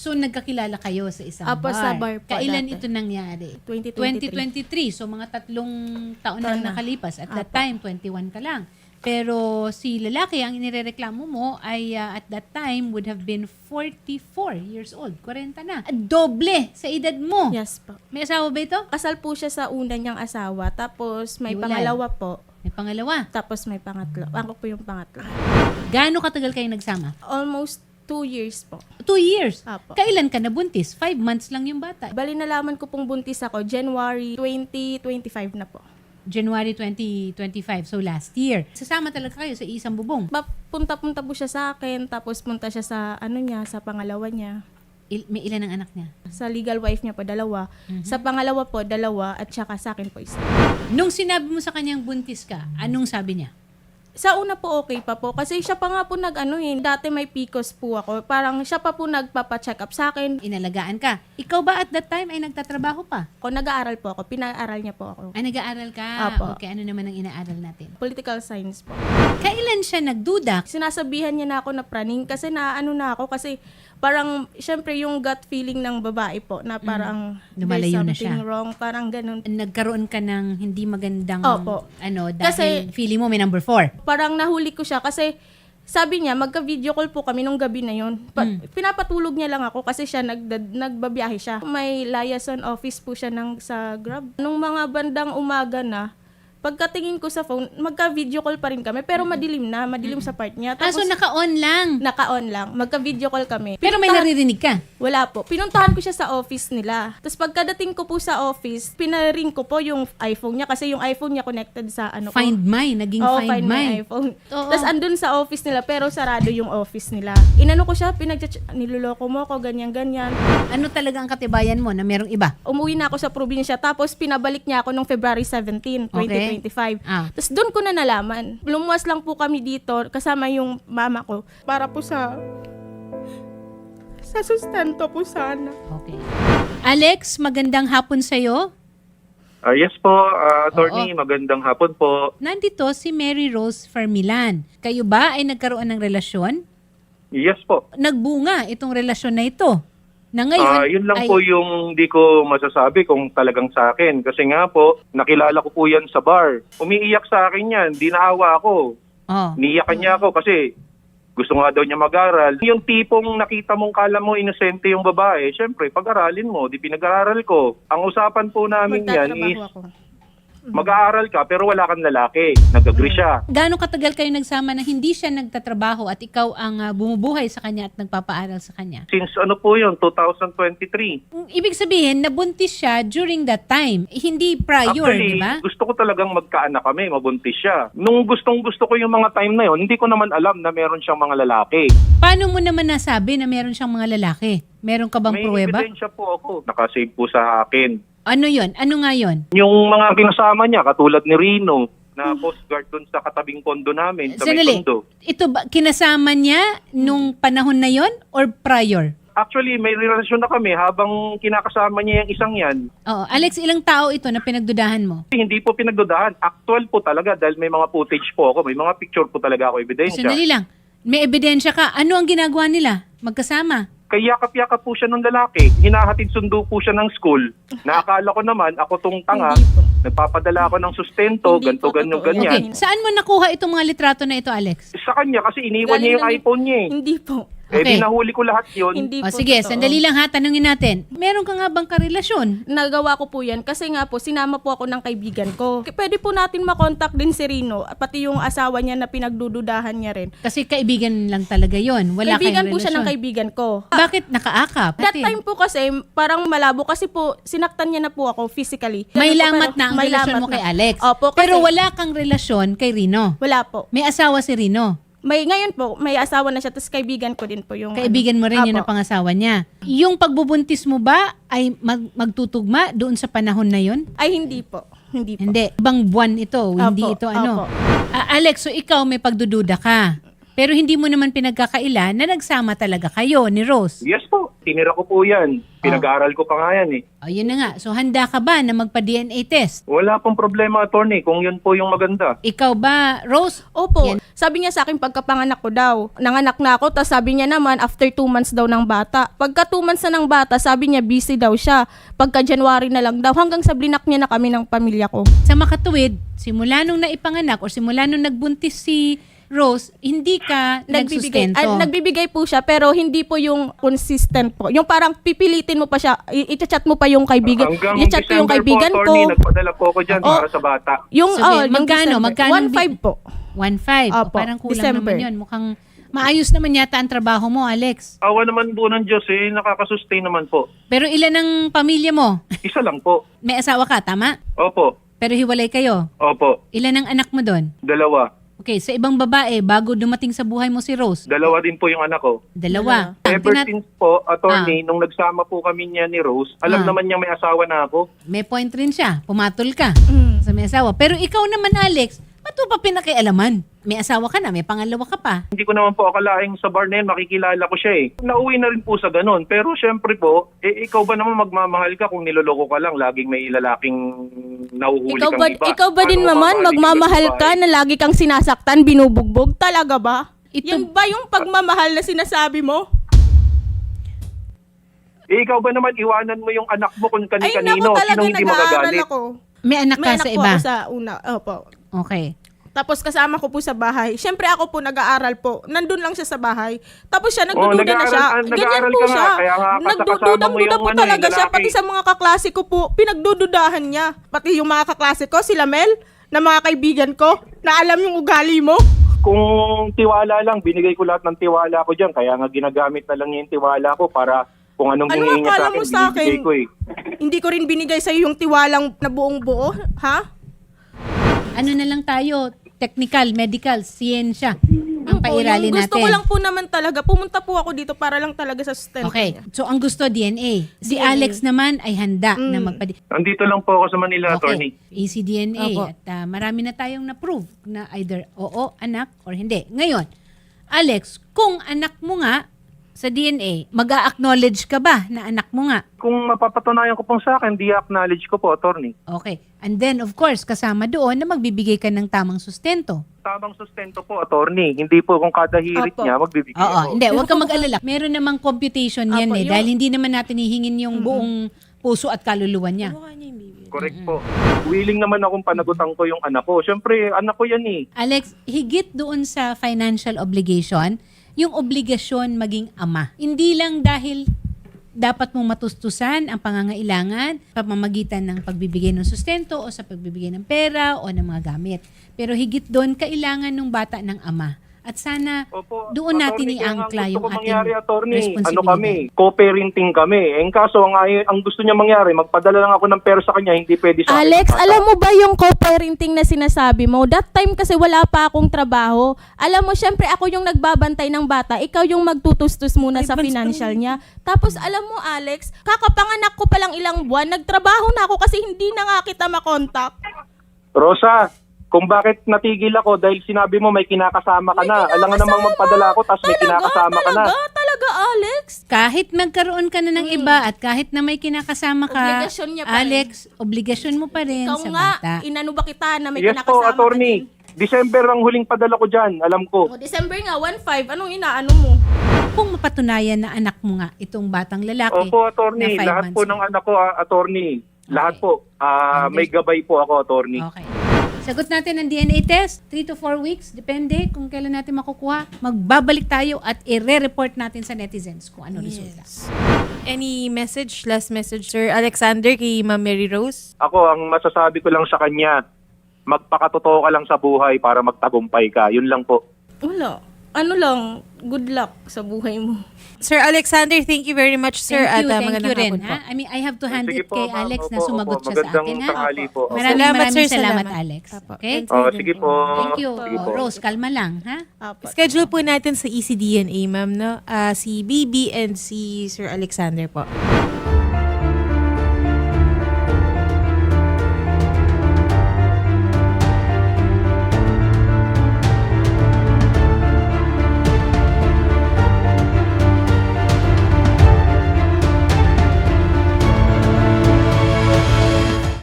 So, nagkakilala kayo sa isang Apo, bar. sa bar po Kailan dati. ito nangyari? 2023. 2023. So, mga 3 taon na Taon na. nakalipas. At that Apo. time, 21 ka lang. Pero si lalaki, ang inirereklamo mo ay at that time would have been 44 years old. 40 na. Doble sa edad mo. Yes po. May asawa ba ito? Kasal po siya sa una niyang asawa, tapos may Hiwalay. pangalawa po, May pangalawa. tapos may pangatlo. Ako po yung pangatlo. Gaano katagal kayo nagsama? Almost 2 years po. 2 years. Apo. Kailan ka nabuntis? 5 months lang yung bata. Bali nalaman ko pong buntis ako, January 2025 na po. January 2025, so last year. Sasama talaga kayo sa isang bubong. Punta-punta po siya sa akin, tapos punta siya sa sa pangalawa niya. May ilan ang anak niya? Sa legal wife niya po, 2. Sa pangalawa po, 2, at saka sa akin po 1. Nung sinabi mo sa kanyang buntis ka, anong sabi niya? Sa una po okay pa po, kasi siya pa nga po dati may PCOS po ako, parang siya pa po nagpapa-check up sa akin. Inalagaan ka. Ikaw ba at that time ay nagtatrabaho pa? Ako nag-aaral po ako, pinag-aaral niya po ako. Ay, nag-aaral ka? Apo. Okay, ano naman ang inaaral natin? Political science po. Kailan siya nagduda? Sinasabihan niya na ako na praning kasi na ako kasi parang syempre yung gut feeling ng babae po na parang Lumalayo na there's something siya. wrong, parang ganun. Nagkaroon ka ng hindi magandang Opo. dahil Kasi- feeling mo may number 4. Parang nahuli ko siya kasi sabi niya, magka-video call po kami nung gabi na yun. Pinapatulog niya lang ako kasi siya nagbabiyahe siya. May liaison office po siya sa Grab. Nung mga bandang umaga na, pagkatingin ko sa phone, magka-video call pa rin kami. Pero madilim sa part niya. So naka-on lang. Naka-on lang. Magka-video call kami. Pero may naririnig ka. Wala po. Pinuntahan ko siya sa office nila. Tapos pagkadating ko po sa office, pinaring ko po yung iPhone niya kasi yung iPhone niya connected sa ko. Find My. Naging Oo, Find My. iPhone. Oo. Tapos andun sa office nila pero sarado yung office nila. Inano ko siya, niloloko mo ko, ganyan-ganyan. Ano talaga ang katibayan mo na merong iba? Umuwi na ako sa probinsya tapos pinabalik niya ako nung February 17, 2025. Ah. Tapos doon ko na nalaman. Lumuwas lang po kami dito kasama yung mama ko para po sa sustento po sana. Okay. Alex, magandang hapon sa'yo. Yes po, attorney, magandang hapon po. Nandito si Mary Rose Farmilan. Kayo ba ay nagkaroon ng relasyon? Yes po. Nagbunga itong relasyon na ito. Na ngayon, Yun lang ay, po yung di ko masasabi kung talagang sa akin. Kasi nga po, nakilala ko po yan sa bar. Umiiyak sa akin yan, di naawa ako. Oh. Niiyakan niya ako kasi gusto nga daw niya mag-aral. Yung tipong nakita mong kala mo inosente yung babae, syempre, pag-aralin mo, di pinag-aaral ko. Ang usapan po namin yan is Magtatrabaho ako. mag-aaral ka pero wala kang lalaki. Nag-agree siya. Gaano katagal kayo nagsama na hindi siya nagtatrabaho at ikaw ang bumubuhay sa kanya at nagpapaaral sa kanya? Since ano po yun, 2023. Ibig sabihin, nabuntis siya during that time. Hindi prior, di Actually, ba? gusto ko talagang magkaanak kami, mabuntis siya. Nung gusto ko yung mga time na yon, hindi ko naman alam na meron siyang mga lalaki. Paano mo naman nasabi na meron siyang mga lalaki? Meron ka bang May pruweba? ebidensya po ako. Nakasave po sa akin. Ano yon? Ano nga yon? Yung mga kinasama niya, katulad ni Rino, na Coast Guard dun sa katabing kondo namin, sa may Sandali. kondo. Ito ba, kinasama niya nung panahon na yon or prior? Actually, may relasyon na kami habang kinakasama niya yung isang yan. Oo. Alex, ilang tao ito na pinagdudahan mo? Hindi po pinagdudahan. Actual po talaga dahil may mga footage po ako. May mga picture po talaga ako, ebidensya. Sandali lang. May ebidensya ka. Ano ang ginagawa nila? Magkasama? Kaya yakap-yakap po siya ng lalaki. Hinahatid sundo po siya ng school. Naakala ko naman, ako tong tanga. Hindi po. Nagpapadala ako ng sustento, Hindi ganto, po ganyan, totoo. ganyan. Okay. Saan mo nakuha itong mga litrato na ito, Alex? Sa kanya, kasi iniwan niya yung Galing iPhone niya eh. Hindi po. Okay. Eh, dinahuli ko lahat yun. Hindi O po sige, totoo. sandali lang ha. Tanungin natin. Meron ka nga bang karelasyon? Nagawa ko po yan kasi nga po, sinama po ako ng kaibigan ko. Pwede po natin makontak din si Rino, pati yung asawa niya na pinagdududahan niya rin. Kasi kaibigan lang talaga yon. Wala Kaibigan kayong po siya ng relasyon. kaibigan ko. Bakit nakaakap? That time po kasi, parang malabo kasi po, sinaktan niya na po ako physically. May Ganun po, lamat pero na ang may relasyon lamat mo na. kay Alex. Opo, kasi, Pero wala kang relasyon kay Rino. Wala po. May asawa si Rino. Ngayon po, may asawa na siya, tapos kaibigan ko din po yung... Kaibigan mo rin yun Apo. ang pangasawa niya. Yung pagbubuntis mo ba ay magtutugma doon sa panahon na yon? Ay, hindi po. Hindi po. Hindi. Ibang buwan ito. Hindi Opo, ito ano. opo. Alex, so ikaw may pagdududa ka. Pero hindi mo naman pinagkakaila na nagsama talaga kayo ni Rose. Yes po, tinira ko po yan. Pinag-aaral ko pa nga yan eh. O, yun na nga. So, handa ka ba na magpa-DNA test? Wala pong problema, attorney, kung yun po yung maganda. Ikaw ba, Rose? Opo. Yan. Sabi niya sa akin pagkapanganak ko daw. Nanganak na ako, tapos sabi niya naman after 2 months daw ng bata. Pagka 2 months na ng bata, sabi niya busy daw siya. Pagka January na lang daw, hanggang sa blinak niya na kami ng pamilya ko. Sa makatuwid, simula nung naipanganak o simula nung nagbuntis si Rose, hindi ka nagsustento. Nagbibigay po siya, pero hindi po yung consistent po. Yung parang pipilitin mo pa siya, i-chat mo pa yung kaibigan. Hanggang I-chat ko yung December kaibigan po, ko. attorney, nagpadala po ako dyan para sa bata. Yung, So, yung magkano? December. Magkano 1.5 po. 1.5. O, Opo, parang kulang December. naman yun. Mukhang maayos naman yata ang trabaho mo, Alex. Awa naman po ng Diyos eh, nakakasustain naman po. Pero ilan ang pamilya mo? Isa lang po. May asawa ka, tama? Opo, Pero hiwalay kayo. opo, Ilan ang anak mo doon? 2. Okay, sa ibang babae, bago dumating sa buhay mo si Rose, 2 din po yung anak ko. dalawa. Ever since po, attorney, nung nagsama po kami niya ni Rose, alam naman niya may asawa na ako. May point rin siya. Pumatol ka Mm. sa may asawa. Pero ikaw naman, Alex, ba't mo pa pinakialaman? May asawa ka na, may pangalawa ka pa. Hindi ko naman po akalaing sa bar na yun, makikilala ko siya eh. Nauwi na rin po sa ganun. Pero syempre po, ikaw ba naman magmamahal ka kung niloloko ka lang, laging may lalaking nahuhuli Ikaw kang ba, iba? ikaw ba din Paano naman mamahalin magmamahal yung ka babae? na lagi kang sinasaktan, binubugbog? Talaga ba? Ito- Yan ba yung pagmamahal na sinasabi mo? Ikaw ba naman iwanan mo yung anak mo kung Ay, kani-kanino? naku, talaga Sinong hindi nag-aaral magagalit? ako. May anak ka May anak sa po iba. ako sa una. Opo. Okay. Tapos kasama ko po sa bahay. Siyempre ako po nag-aaral po. Nandun lang siya sa bahay. Tapos siya nagdududa na siya. nag-aaral Ganyan po ka nga, siya. kaya nga kasama mo Nagdududang-duda yung po ano, talaga yung siya. lalaki. Pati sa mga kaklase ko po, pinagdududahan niya. Pati yung mga kaklase ko, sila Mel, na mga kaibigan ko, na alam yung ugali mo. Kung tiwala lang, binigay ko lahat ng tiwala ko dyan. Kaya nga ginagamit na lang yung tiwala ko para kung anong Ano hinihingi akala sa mo akin, sa binibigay akin? ko eh. Hindi ko rin binigay sa'yo yung tiwalang na buong buo. Ha? Ano na lang tayo? Technical, medical, siyensya. Ang Opo, pairali yung natin. gusto ko lang po naman talaga, pumunta po ako dito para lang talaga sa sustento Okay. niya. So, ang gusto, DNA. Si DNA. Alex naman ay handa na Nandito lang po ako sa Manila, attorney. Okay. ECDNA. Opo. At marami na tayong na-prove na either oo, anak, or hindi. Ngayon, Alex, kung anak mo nga sa DNA, mag-a-acknowledge ka ba na anak mo nga? Kung mapapatunayan ko pong sa akin, di-acknowledge ko po, attorney. Okay. And then, of course, kasama doon na magbibigay ka ng tamang sustento. Tamang sustento po, attorney. Hindi po kung kada hirit Opo. niya, magbibigay Oo, ako. hindi. Huwag kang mag-alala. Meron namang computation yan Opo, eh. yung- Dahil hindi naman natin hihingin yung buong puso at kaluluwa niya. Correct po. Willing naman akong panagutan ko yung anak ko. Siyempre, anak ko yan eh. Alex, higit doon sa financial obligation, yung obligasyon maging ama. Hindi lang dahil dapat mong matustusan ang pangangailangan pamamagitan ng pagbibigay ng sustento o sa pagbibigay ng pera o ng mga gamit. Pero higit doon, kailangan ng bata ng ama. At sana Opo, doon natin attorney, kaya nga iangkla gusto yung ko ating mangyari, attorney. responsibilidad. Ano kami, co-parenting kami. Eh, kaso ang gusto niya mangyari, magpadala lang ako ng pera sa kanya, hindi pwede sa Alex, akin. alam mo ba yung co-parenting na sinasabi mo? That time kasi wala pa akong trabaho. Alam mo, syempre ako yung nagbabantay ng bata. Ikaw yung magtutustus muna sa financial niya. Tapos alam mo, Alex, kakapanganak ko pa lang ilang buwan, nagtrabaho na ako kasi hindi na nga kita makontak. Rosa, kung bakit natigil ako dahil sinabi mo may kinakasama ka na. Alam nga namang magpadala ako, tapos may kinakasama ka na. Talaga, Alex. Kahit nagkaroon ka na ng iba at kahit na may kinakasama ka, Obligasyon niya pa rin. Alex, obligasyon mo pa rin Ikaw sa nga, bata. inano ba kita na may Yes kinakasama po, attorney. December ang huling padala ko dyan, alam ko. O, December nga, 1.5. Anong inaano mo? Kung mapatunayan na anak mo nga itong batang lalaki Opo, attorney. na 5 Lahat months po old. ng anak ko, attorney. Lahat Okay. po. May gabay po ako, attorney. Okay. Sagot natin ang DNA test, 3 to 4 weeks, depende kung kailan natin makukuha. Magbabalik tayo at i-report natin sa netizens kung ano resulta. Any message, last message, Sir Alexander, kay Ma'am Mary Rose? Ako, ang masasabi ko lang sa kanya, magpakatotoo ka lang sa buhay para magtagumpay ka. Yun lang po. Wala. Ano lang, good luck sa buhay mo. Sir Alexander, thank you very much, sir. Thank you magandang rin. hapon po. Ha? I mean, I have to hand Sige it po, kay ma'am. Alex na Opo, sumagot opo. siya sa Magandang akin. Ha? tanghali po. Opo. Maraming Sir, salamat, Alex. Apo. Okay? And sa'yo din Sige po. Thank you. Sige po. Rose, kalma lang. Ha? Apo. Schedule po natin sa ECDNA, ma'am, no? Si BB and si Sir Alexander po.